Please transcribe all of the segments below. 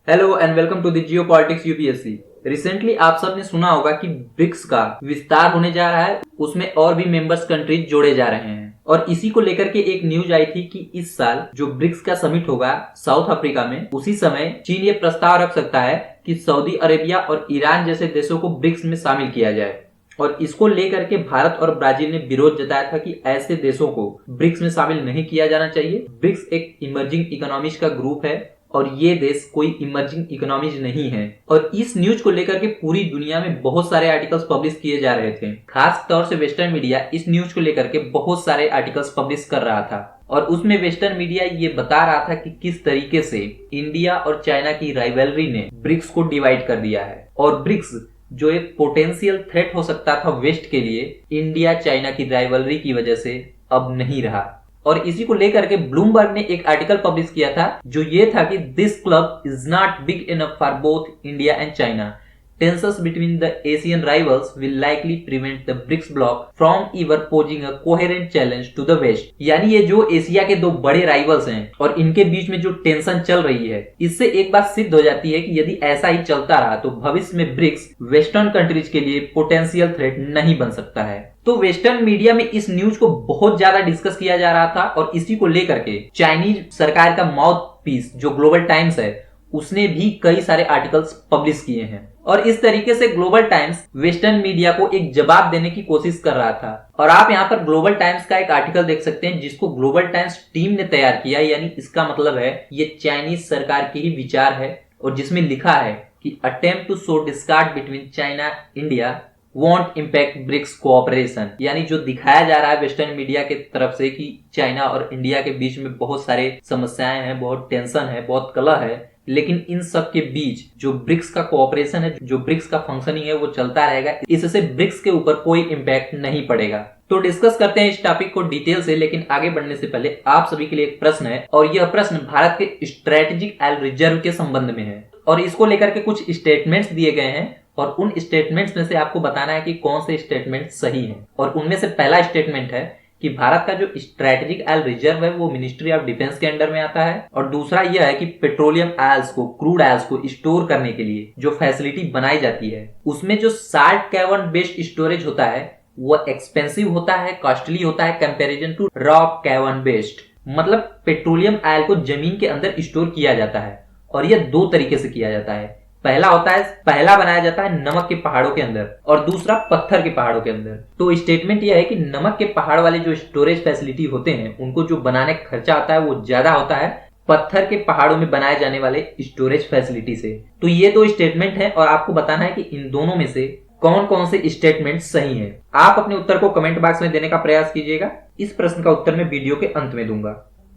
Hello and welcome to the geo politics UPSC. Recently आप सब ने सुना होगा कि ब्रिक्स का विस्तार होने जा रहा है, उसमें और भी मेंबर्स कंट्रीज जोड़े जा रहे हैं और इसी को लेकर के एक न्यूज आई थी कि इस साल जो ब्रिक्स का समिट होगा साउथ अफ्रीका में, उसी समय चीन ये प्रस्ताव रख सकता है कि सऊदी अरेबिया और ईरान जैसे देशों को ब्रिक्स में शामिल किया जाए। और इसको लेकर के भारत और ब्राजील ने विरोध जताया था कि ऐसे देशों को ब्रिक्स में शामिल नहीं किया जाना चाहिए। ब्रिक्स एक इमर्जिंग इकोनॉमीज का ग्रुप है और ये देश कोई इमर्जिंग इकोनॉमीज नहीं है। और इस न्यूज को लेकर के पूरी दुनिया में बहुत सारे आर्टिकल्स पब्लिश किए जा रहे थे। खास तौर से वेस्टर्न मीडिया इस न्यूज को लेकर के बहुत सारे आर्टिकल्स पब्लिश कर रहा था और उसमें वेस्टर्न मीडिया ये बता रहा था कि किस तरीके से इंडिया और चाइना की राइवलरी ने ब्रिक्स को डिवाइड कर दिया है और ब्रिक्स जो एक पोटेंशियल थ्रेट हो सकता था वेस्ट के लिए, इंडिया चाइना की राइवलरी की वजह से अब नहीं रहा। और इसी को लेकर के ब्लूमबर्ग ने एक आर्टिकल पब्लिश किया था जो ये था कि this club is not big enough for both India and China. Tensions between the Asian rivals will likely prevent the BRICS bloc from ever posing a coherent challenge to the West। यानी ये जो Asia के दो बड़े rivals हैं और इनके बीच में जो टेंशन चल रही है, इससे एक बात सिद्ध हो जाती है कि यदि ऐसा ही चलता रहा तो भविष्य में ब्रिक्स वेस्टर्न कंट्रीज के लिए पोटेंशियल थ्रेट नहीं बन सकता है। तो वेस्टर्न मीडिया में इस न्यूज को बहुत ज्यादा डिस्कस किया जा रहा था और इसी को लेकर के चाइनीज सरकार का माउथ पीस जो ग्लोबल टाइम्स है, उसने भी कई सारे आर्टिकल्स पब्लिश किए हैं और इस तरीके से ग्लोबल टाइम्स वेस्टर्न मीडिया को एक जवाब देने की कोशिश कर रहा था। और आप यहाँ पर ग्लोबल टाइम्स का एक आर्टिकल देख सकते हैं जिसको ग्लोबल टाइम्स टीम ने तैयार किया, यानी इसका मतलब है ये चाइनीज सरकार के ही विचार है और जिसमें लिखा है कि attempt to sow discord between China India won't impact BRICS cooperation. यानी जो दिखाया जा रहा है वेस्टर्न मीडिया के तरफ से कि चाइना और इंडिया के बीच में बहुत सारे समस्याएं हैं, बहुत टेंशन है, बहुत कलह है, लेकिन इन सब के बीच जो ब्रिक्स का कोऑपरेशन है, जो ब्रिक्स का फंक्शनिंग है, वो चलता रहेगा। इससे ब्रिक्स के ऊपर कोई इम्पैक्ट नहीं पड़ेगा। तो डिस्कस करते हैं इस टॉपिक को डिटेल से, लेकिन आगे बढ़ने से पहले आप सभी के लिए एक प्रश्न है और यह प्रश्न भारत के स्ट्रेटेजिक ऑयल रिजर्व के संबंध में है और इसको लेकर के कुछ स्टेटमेंट्स दिए गए हैं और उन स्टेटमेंट्स में से आपको बताना है कि कौन से स्टेटमेंट सही है। और उनमें से पहला स्टेटमेंट है कि भारत का जो स्ट्रेटेजिक ऑयल रिजर्व है वो मिनिस्ट्री ऑफ डिफेंस के अंडर में आता है। और दूसरा यह है कि पेट्रोलियम ऑयल्स को, क्रूड ऑयल्स को स्टोर करने के लिए जो फैसिलिटी बनाई जाती है उसमें जो साल्ट कैवर्न बेस्ड स्टोरेज होता है वो एक्सपेंसिव होता है, कॉस्टली होता है comparison to rock cavern based. मतलब पेट्रोलियम ऑयल को जमीन के अंदर स्टोर किया जाता है और यह दो तरीके से किया जाता है। पहला बनाया जाता है नमक के पहाड़ों के अंदर और दूसरा पत्थर के पहाड़ों के अंदर। तो स्टेटमेंट यह है कि नमक के पहाड़ वाले जो स्टोरेज फैसिलिटी होते हैं उनको जो बनाने का खर्चा आता है वो ज्यादा होता है पत्थर के पहाड़ों में बनाए जाने वाले स्टोरेज फैसिलिटी से। तो ये दो स्टेटमेंट है और आपको बताना है कि इन दोनों में से कौन कौन से स्टेटमेंट सही हैं। आप अपने उत्तर को कमेंट बॉक्स में देने का प्रयास कीजिएगा। इस प्रश्न का उत्तर मैं वीडियो के अंत में दूंगा।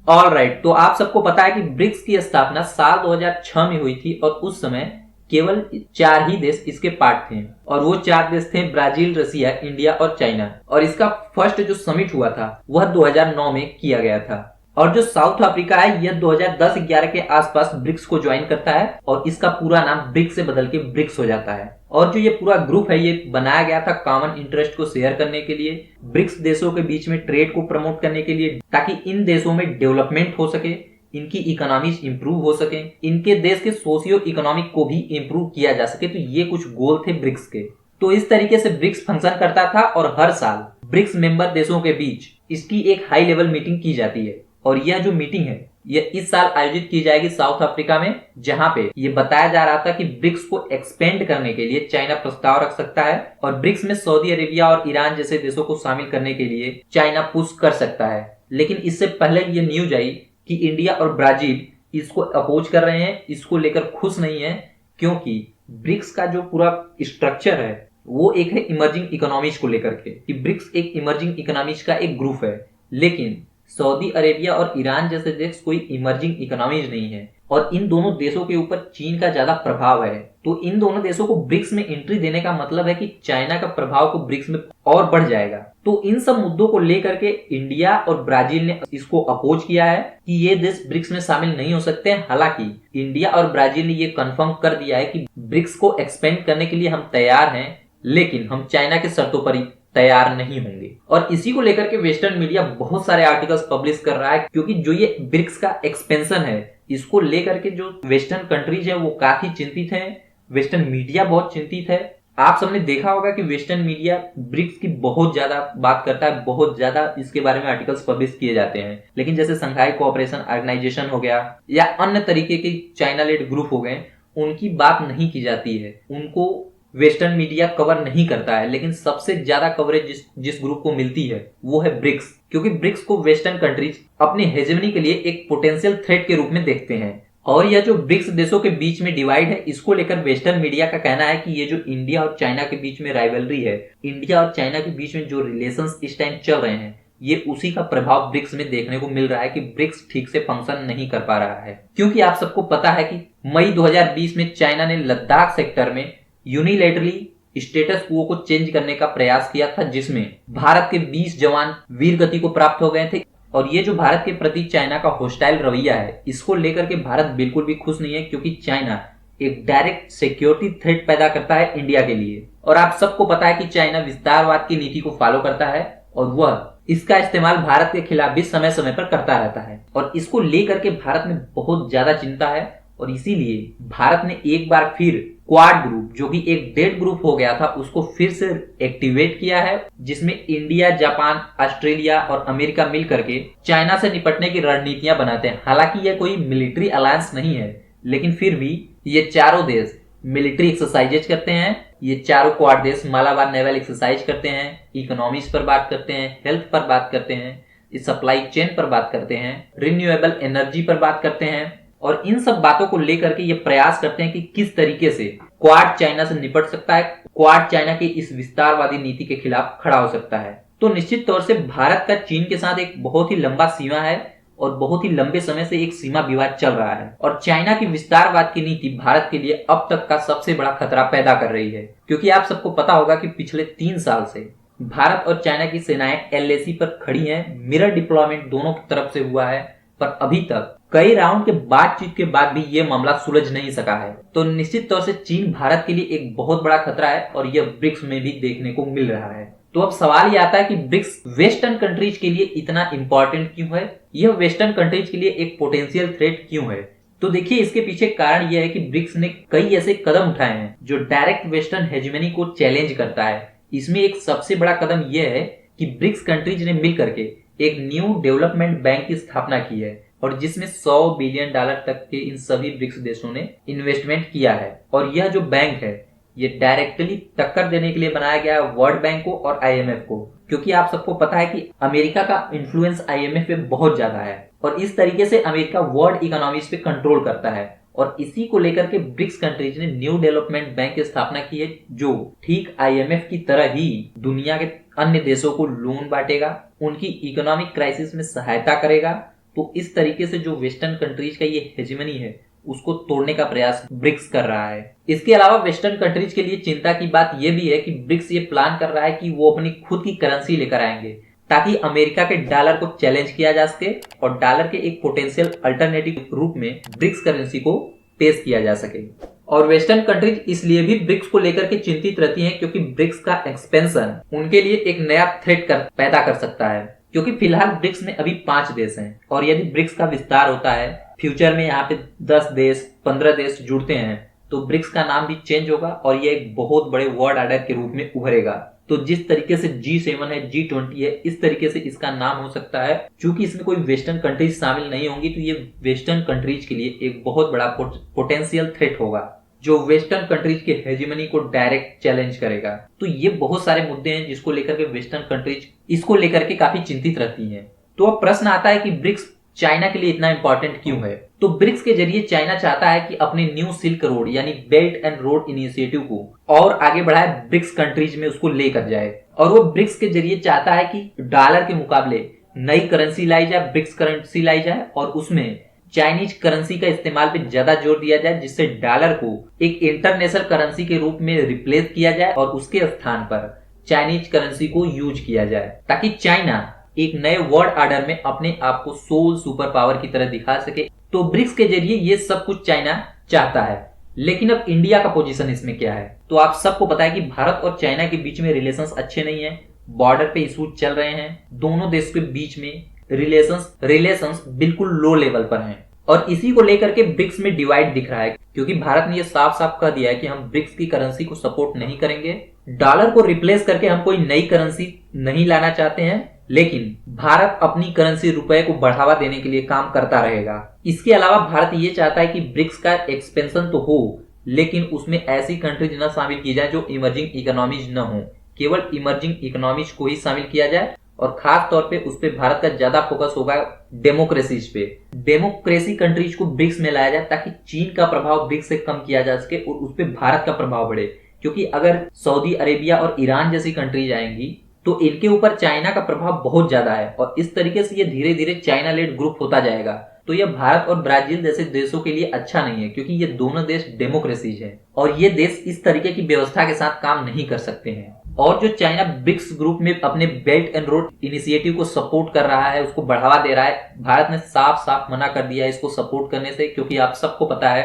ऑल राइट, तो आप सबको पता है कि ब्रिक्स की स्थापना साल 2006 में हुई थी और उस समय केवल 4 ही देश इसके पार्ट थे और वो 4 देश थे ब्राजील, रसिया, इंडिया और चाइना। और इसका फर्स्ट जो समिट हुआ था वह 2009 में किया गया था। और जो साउथ अफ्रीका है यह 2010-11 के आसपास ब्रिक्स को ज्वाइन करता है और इसका पूरा नाम ब्रिक्स से बदल के ब्रिक्स हो जाता है। और जो ये पूरा ग्रुप है ये बनाया गया था कॉमन इंटरेस्ट को शेयर करने के लिए, ब्रिक्स देशों के बीच में ट्रेड को प्रमोट करने के लिए, ताकि इन देशों में डेवलपमेंट हो सके, इनकी इकोनॉमीज इंप्रूव हो सके, इनके देश के सोशियो इकोनॉमिक को भी इंप्रूव किया जा सके। तो ये कुछ गोल थे ब्रिक्स के। तो इस तरीके से ब्रिक्स फंक्शन करता था और हर साल ब्रिक्स मेंबर देशों के बीच इसकी एक हाई लेवल मीटिंग की जाती है और यह जो मीटिंग है यह इस साल आयोजित की जाएगी साउथ अफ्रीका में, जहां पे ये बताया जा रहा था कि ब्रिक्स को एक्सपेंड करने के लिए चाइना प्रस्ताव रख सकता है और ब्रिक्स में सऊदी अरेबिया और ईरान जैसे देशों को शामिल करने के लिए चाइना पुश कर सकता है। लेकिन इससे पहले ये न्यूज आई कि इंडिया और ब्राजील इसको अपोज कर रहे हैं, इसको लेकर खुश नहीं है, क्योंकि ब्रिक्स का जो पूरा स्ट्रक्चर है वो एक है इमर्जिंग इकोनॉमीज को लेकर के, कि ब्रिक्स एक इमर्जिंग इकोनॉमीज का एक ग्रुप है। लेकिन सऊदी अरेबिया और ईरान जैसे देश कोई इमर्जिंग इकोनॉमीज नहीं है और इन दोनों देशों के ऊपर चीन का ज्यादा प्रभाव है। तो इन दोनों देशों को ब्रिक्स में एंट्री देने का मतलब है कि चाइना का प्रभाव को ब्रिक्स में और बढ़ जाएगा। तो इन सब मुद्दों को लेकर के इंडिया और ब्राजील ने इसको अपोज किया है कि ये देश ब्रिक्स में शामिल नहीं हो सकते। हालांकि इंडिया और ब्राजील ने ये कंफर्म कर दिया है कि ब्रिक्स को एक्सपेंड करने के लिए हम तैयार हैं, लेकिन हम चाइना के शर्तों पर ही तैयार नहीं होंगे। और इसी को लेकर के वेस्टर्न मीडिया बहुत सारे आर्टिकल्स पब्लिश कर रहा है, क्योंकि जो ये ब्रिक्स का एक्सपेंशन है इसको लेकर के जो वेस्टर्न कंट्रीज है वो काफी चिंतित है, वेस्टर्न मीडिया बहुत चिंतित है। आप सबने देखा होगा कि वेस्टर्न मीडिया ब्रिक्स की बहुत ज्यादा बात करता है, बहुत ज्यादा इसके बारे में आर्टिकल्स पब्लिश किए जाते हैं, लेकिन जैसे संघाई कोऑपरेशन ऑर्गेनाइजेशन हो गया या अन्य तरीके के चाइना लेड ग्रुप हो गए, उनकी बात नहीं की जाती है, उनको वेस्टर्न मीडिया कवर नहीं करता है। लेकिन सबसे ज्यादा कवरेज जिस ग्रुप को मिलती है वो है ब्रिक्स, क्योंकि ब्रिक्स को वेस्टर्न कंट्रीज अपनी हेजेमनी के लिए एक पोटेंशियल थ्रेट के रूप में देखते हैं। और यह जो ब्रिक्स देशों के बीच में डिवाइड है, इसको लेकर वेस्टर्न मीडिया का कहना है कि ये जो इंडिया और चाइना के बीच में राइवलरी है, इंडिया और चाइना के बीच में जो रिलेशंस इस टाइम चल रहे हैं, ये उसी का प्रभाव ब्रिक्स में देखने को मिल रहा है कि ब्रिक्स ठीक से फंक्शन नहीं कर पा रहा है। क्योंकि आप सबको पता है कि मई 2020 में चाइना ने लद्दाख सेक्टर में यूनिलैटरली स्टेटस क्वो को चेंज करने का प्रयास किया था, जिसमें भारत के 20 जवान वीर गति को प्राप्त हो गए थे। और ये जो भारत के प्रति चाइना का होस्टाइल रवैया है, इसको लेकर के भारत बिल्कुल भी खुश नहीं है, क्योंकि चाइना एक डायरेक्ट सिक्योरिटी थ्रेट पैदा करता है इंडिया के लिए। और आप सबको पता है कि चाइना विस्तारवाद की नीति को फॉलो करता है और वह इसका इस्तेमाल भारत के खिलाफ भी समय समय पर करता रहता है। और इसको लेकर के भारत में बहुत ज्यादा चिंता है, और इसीलिए भारत ने एक बार फिर क्वाड ग्रुप, जो कि एक डेड ग्रुप हो गया था, उसको फिर से एक्टिवेट किया है, जिसमें इंडिया, जापान, ऑस्ट्रेलिया और अमेरिका मिल करके चाइना से निपटने की रणनीतियां बनाते हैं। हालांकि यह कोई मिलिट्री अलायंस नहीं है, लेकिन फिर भी ये चारों देश मिलिट्री एक्सरसाइजेज करते हैं। ये चारों क्वाड देश मालाबार नेवल एक्सरसाइज करते हैं, इकोनॉमिक्स पर बात करते हैं, हेल्थ पर बात करते हैं, सप्लाई चेन पर बात करते हैं, रिन्यूएबल एनर्जी पर बात करते हैं। और इन सब बातों को लेकर के ये प्रयास करते हैं कि किस तरीके से क्वाड चाइना से निपट सकता है, क्वाड चाइना की इस विस्तारवादी नीति के खिलाफ खड़ा हो सकता है। तो निश्चित तौर से भारत का चीन के साथ एक बहुत ही लंबा सीमा है और बहुत ही लंबे समय से एक सीमा विवाद चल रहा है। और चाइना की विस्तारवाद की नीति भारत के लिए अब तक का सबसे बड़ा खतरा पैदा कर रही है, क्योंकि आप सबको पता होगा कि पिछले 3 साल से भारत और चाइना की सेनाएं LAC पर खड़ी हैं। मिरर डिप्लॉयमेंट दोनों की तरफ से हुआ है, पर अभी तक कई राउंड के बातचीत के बाद भी ये मामला सुलझ नहीं सका है। तो निश्चित तौर से चीन भारत के लिए एक बहुत बड़ा खतरा है, और यह ब्रिक्स में भी देखने को मिल रहा है। तो अब सवाल ये आता है कि ब्रिक्स वेस्टर्न कंट्रीज के लिए इतना इंपॉर्टेंट क्यों है, यह वेस्टर्न कंट्रीज के लिए एक पोटेंशियल थ्रेट क्यों है। तो देखिए, इसके पीछे कारण यह है कि ब्रिक्स ने कई ऐसे कदम उठाए हैं जो डायरेक्ट वेस्टर्न हेजेमनी को चैलेंज करता है। इसमें एक सबसे बड़ा कदम यह है कि ब्रिक्स कंट्रीज ने मिल करके एक न्यू डेवलपमेंट बैंक की स्थापना की है, और जिसमें $100 बिलियन तक के इन सभी ब्रिक्स देशों ने इन्वेस्टमेंट किया है। और यह जो बैंक है, ये डायरेक्टली टक्कर देने के लिए बनाया गया है वर्ल्ड बैंक को और IMF को, क्योंकि आप सबको पता है कि अमेरिका का इन्फ्लुएंस IMF पे बहुत ज्यादा है, और इस तरीके से अमेरिका वर्ल्ड इकोनॉमीज पे कंट्रोल करता है। और इसी को लेकर के ब्रिक्स कंट्रीज ने न्यू डेवलपमेंट बैंक की स्थापना की है, जो ठीक IMF की तरह ही दुनिया के अन्य देशों को लोन बांटेगा, उनकी इकोनॉमिक क्राइसिस में सहायता करेगा। तो इस तरीके से जो वेस्टर्न कंट्रीज का ये हेजेमनी है, उसको तोड़ने का प्रयास ब्रिक्स कर रहा है। इसके अलावा वेस्टर्न कंट्रीज के लिए चिंता की बात यह भी है कि ब्रिक्स ये प्लान कर रहा है कि वो अपनी खुद की करेंसी लेकर आएंगे, ताकि अमेरिका के डॉलर को चैलेंज किया जा सके और डॉलर के एक पोटेंशियल अल्टरनेटिव रूप में ब्रिक्स करेंसी को पेश किया जा सके। और वेस्टर्न कंट्रीज इसलिए भी ब्रिक्स को लेकर के चिंतित रहती हैं, क्योंकि ब्रिक्स का एक्सपेंशन उनके लिए एक नया थ्रेट पैदा कर सकता है। क्योंकि फिलहाल ब्रिक्स में अभी 5 देश हैं, और यदि ब्रिक्स का विस्तार होता है, फ्यूचर में यहाँ पे 10 देश 15 देश जुड़ते हैं, तो ब्रिक्स का नाम भी चेंज होगा और ये एक बहुत बड़े वर्ल्ड ऑर्डर के रूप में उभरेगा। तो जिस तरीके से G7 है, G20 है, इस तरीके से इसका नाम हो सकता है। चूंकि इसमें कोई वेस्टर्न कंट्रीज शामिल नहीं होंगी, तो ये वेस्टर्न कंट्रीज के लिए एक बहुत बड़ा पोटेंशियल थ्रेट होगा, जो वेस्टर्न कंट्रीज के हेजेमनी को डायरेक्ट चैलेंज करेगा। तो ये बहुत सारे मुद्दे हैं जिसको लेकर के वेस्टर्न कंट्रीज इसको लेकर के काफी चिंतित रहती हैं। तो अब प्रश्न आता है कि ब्रिक्स चाइना के लिए इतना इंपॉर्टेंट क्यों है। तो ब्रिक्स के जरिए चाइना चाहता है कि अपने न्यू सिल्क रोड यानी बेल्ट एंड रोड इनिशिएटिव को और आगे बढ़ाए, ब्रिक्स कंट्रीज में उसको लेकर जाए। और वो ब्रिक्स के जरिए चाहता है कि डॉलर के मुकाबले नई करेंसी लाई जाए, ब्रिक्स करेंसी लाई जाए, और उसमें चाइनीज करेंसी का इस्तेमाल पे ज्यादा जोर दिया जाए, जिससे डॉलर को एक इंटरनेशनल करेंसी के रूप में रिप्लेस किया जाए और उसके स्थान पर चाइनीज करेंसी को यूज किया जाए, ताकि चाइना एक नए वर्ल्ड ऑर्डर में अपने आप को सोल सुपर पावर की तरह दिखा सके। तो ब्रिक्स के जरिए ये सब कुछ चाइना चाहता है। लेकिन अब इंडिया का पोजीशन इसमें क्या है। तो आप सबको पता है कि भारत और चाइना के बीच में रिलेशंस अच्छे नहीं है, बॉर्डर पे इशूज चल रहे हैं, दोनों देश के बीच में रिलेशंस बिल्कुल लो लेवल पर हैं। और इसी को लेकर के ब्रिक्स में डिवाइड दिख रहा है, क्योंकि भारत ने ये साफ साफ कह दिया है कि हम ब्रिक्स की करेंसी को सपोर्ट नहीं करेंगे। डॉलर को रिप्लेस करके हम कोई नई करेंसी नहीं लाना चाहते हैं, लेकिन भारत अपनी करेंसी रुपए को बढ़ावा देने के लिए काम करता रहेगा। इसके अलावा भारत ये चाहता है कि ब्रिक्स का एक्सपेंशन तो हो, लेकिन उसमें ऐसी कंट्रीज न शामिल की जाए जो इमर्जिंग इकोनॉमीज न हो, केवल इमर्जिंग इकोनॉमीज को ही शामिल किया जाए। और खास तौर पे उस पे भारत का ज्यादा फोकस होगा डेमोक्रेसीज पे। डेमोक्रेसी कंट्रीज को ब्रिक्स में लाया जाए ताकि चीन का प्रभाव ब्रिक्स से कम किया जा सके और उस पे भारत का प्रभाव बढ़े, क्योंकि अगर सऊदी अरेबिया और ईरान जैसी कंट्रीज आएंगी तो इनके ऊपर चाइना का प्रभाव बहुत ज्यादा है और इस तरीके से ये धीरे धीरे चाइना लेड ग्रुप होता जाएगा। तो यह भारत और ब्राजील जैसे देशों के लिए अच्छा नहीं है, क्योंकि ये दोनों देश डेमोक्रेसीज हैं और ये देश इस तरीके की व्यवस्था के साथ काम नहीं कर सकते हैं। और जो चाइना ब्रिक्स ग्रुप में अपने बेल्ट एंड रोड इनिशिएटिव को सपोर्ट कर रहा है, उसको बढ़ावा दे रहा है, भारत ने साफ साफ मना कर दिया है इसको सपोर्ट करने से, क्योंकि आप सबको पता है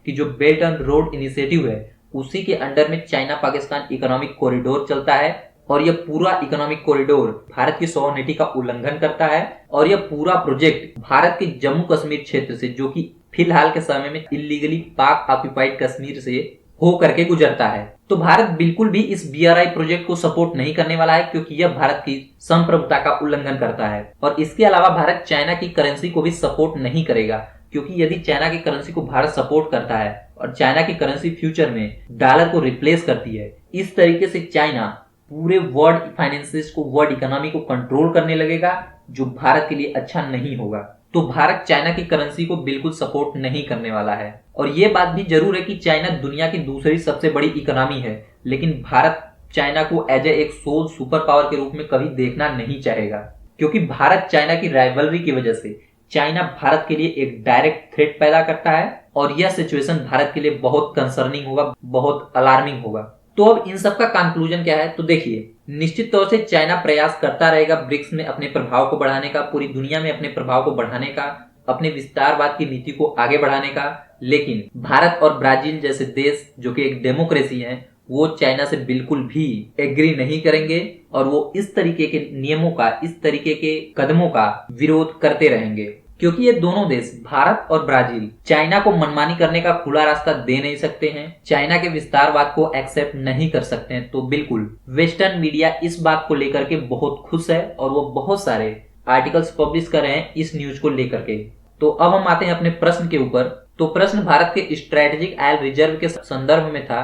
कि जो बेल्ट एंड रोड इनिशिएटिव है उसी के अंडर में चाइना पाकिस्तान इकोनॉमिक कॉरिडोर चलता है और यह पूरा इकोनॉमिक कॉरिडोर भारत की सॉवरेनिटी का उल्लंघन करता है। और यह पूरा प्रोजेक्ट भारत के जम्मू कश्मीर क्षेत्र से, जो कि फिलहाल के समय में इलीगली पाक ऑक्यूपाइड कश्मीर से हो करके गुजरता है। तो भारत बिल्कुल भी इस BRI प्रोजेक्ट को सपोर्ट नहीं करने वाला है, क्योंकि यह भारत की संप्रभुता का उल्लंघन करता है। और इसके अलावा भारत चाइना की करेंसी को भी सपोर्ट नहीं करेगा, क्योंकि यदि चाइना की करेंसी को भारत सपोर्ट करता है और चाइना की करेंसी फ्यूचर में डॉलर को रिप्लेस करती है, इस तरीके से चाइना पूरे वर्ल्ड फाइनेंसिस को, वर्ल्ड इकोनॉमी को कंट्रोल करने लगेगा, जो भारत के लिए अच्छा नहीं होगा। तो भारत चाइना की करेंसी को बिल्कुल सपोर्ट नहीं करने वाला है। और ये बात भी जरूर है कि चाइना दुनिया की दूसरी सबसे बड़ी इकोनॉमी है, लेकिन भारत चाइना को एज एक सोल सुपर पावर के रूप में कभी देखना नहीं चाहेगा, क्योंकि भारत चाइना की राइवलरी की वजह से चाइना भारत के लिए एक डायरेक्ट थ्रेट पैदा करता है और यह सिचुएशन भारत के लिए बहुत कंसर्निंग होगा, बहुत अलार्मिंग होगा। तो अब इन सब का कंक्लूजन क्या है? तो देखिए, निश्चित तौर से चाइना प्रयास करता रहेगा ब्रिक्स में अपने प्रभाव को बढ़ाने का, पूरी दुनिया में अपने प्रभाव को बढ़ाने का, अपने विस्तारवाद की नीति को आगे बढ़ाने का, लेकिन भारत और ब्राजील जैसे देश जो कि एक डेमोक्रेसी है, वो चाइना से बिल्कुल भी एग्री नहीं करेंगे और वो इस तरीके के नियमों का, इस तरीके के कदमों का विरोध करते रहेंगे, क्योंकि ये दोनों देश भारत और ब्राजील चाइना को मनमानी करने का खुला रास्ता दे नहीं सकते हैं, चाइना के विस्तारवाद को एक्सेप्ट नहीं कर सकते हैं। तो बिल्कुल वेस्टर्न मीडिया इस बात को लेकर के बहुत खुश है और वो बहुत सारे आर्टिकल्स पब्लिश कर रहे हैं इस न्यूज को लेकर के। तो अब हम आते हैं अपने प्रश्न के ऊपर। तो प्रश्न भारत के स्ट्रेटेजिक ऑयल रिजर्व के संदर्भ में था।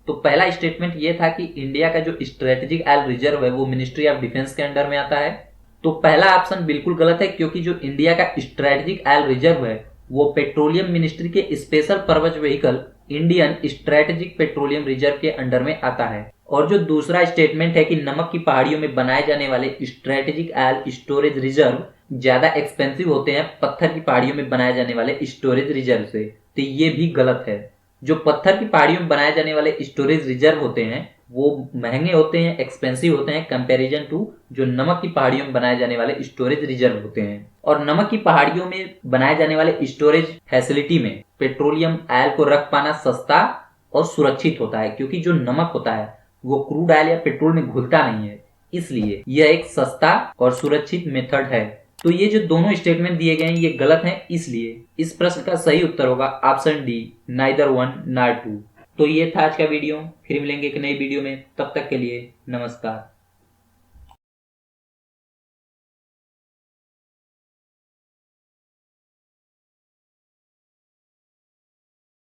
तो पहला स्टेटमेंट ये था कि इंडिया का जो स्ट्रेटेजिक ऑयल रिजर्व है वो मिनिस्ट्री ऑफ डिफेंस के अंडर में आता है। तो पहला ऑप्शन बिल्कुल गलत है, क्योंकि जो इंडिया का स्ट्रेटेजिक ऑयल रिजर्व है वो पेट्रोलियम मिनिस्ट्री के special purpose vehicle Indian strategic petroleum reserve के अंडर में आता है। और जो दूसरा स्टेटमेंट है कि नमक की पहाड़ियों में बनाए जाने वाले स्ट्रेटेजिक ऑयल स्टोरेज रिजर्व ज्यादा एक्सपेंसिव होते हैं पत्थर की पहाड़ियों में बनाए जाने वाले स्टोरेज रिजर्व से, तो ये भी गलत है। जो पत्थर की पहाड़ियों में बनाए जाने वाले स्टोरेज रिजर्व होते हैं वो महंगे होते हैं, एक्सपेंसिव होते हैं कंपैरिजन टू जो नमक की पहाड़ियों में बनाए जाने वाले स्टोरेज रिजर्व होते हैं। और नमक की पहाड़ियों में बनाए जाने वाले स्टोरेज फैसिलिटी में पेट्रोलियम ऑयल को रख पाना सस्ता और सुरक्षित होता है, क्योंकि जो नमक होता है वो क्रूड ऑयल या पेट्रोल में घुलता नहीं है, इसलिए यह एक सस्ता और सुरक्षित मेथड है। तो ये जो दोनों स्टेटमेंट दिए गए हैं ये गलत हैं, इसलिए इस प्रश्न का सही उत्तर होगा option D, neither one nor two. तो ये था आज का वीडियो, फिर मिलेंगे एक नई वीडियो में, तब तक के लिए नमस्कार।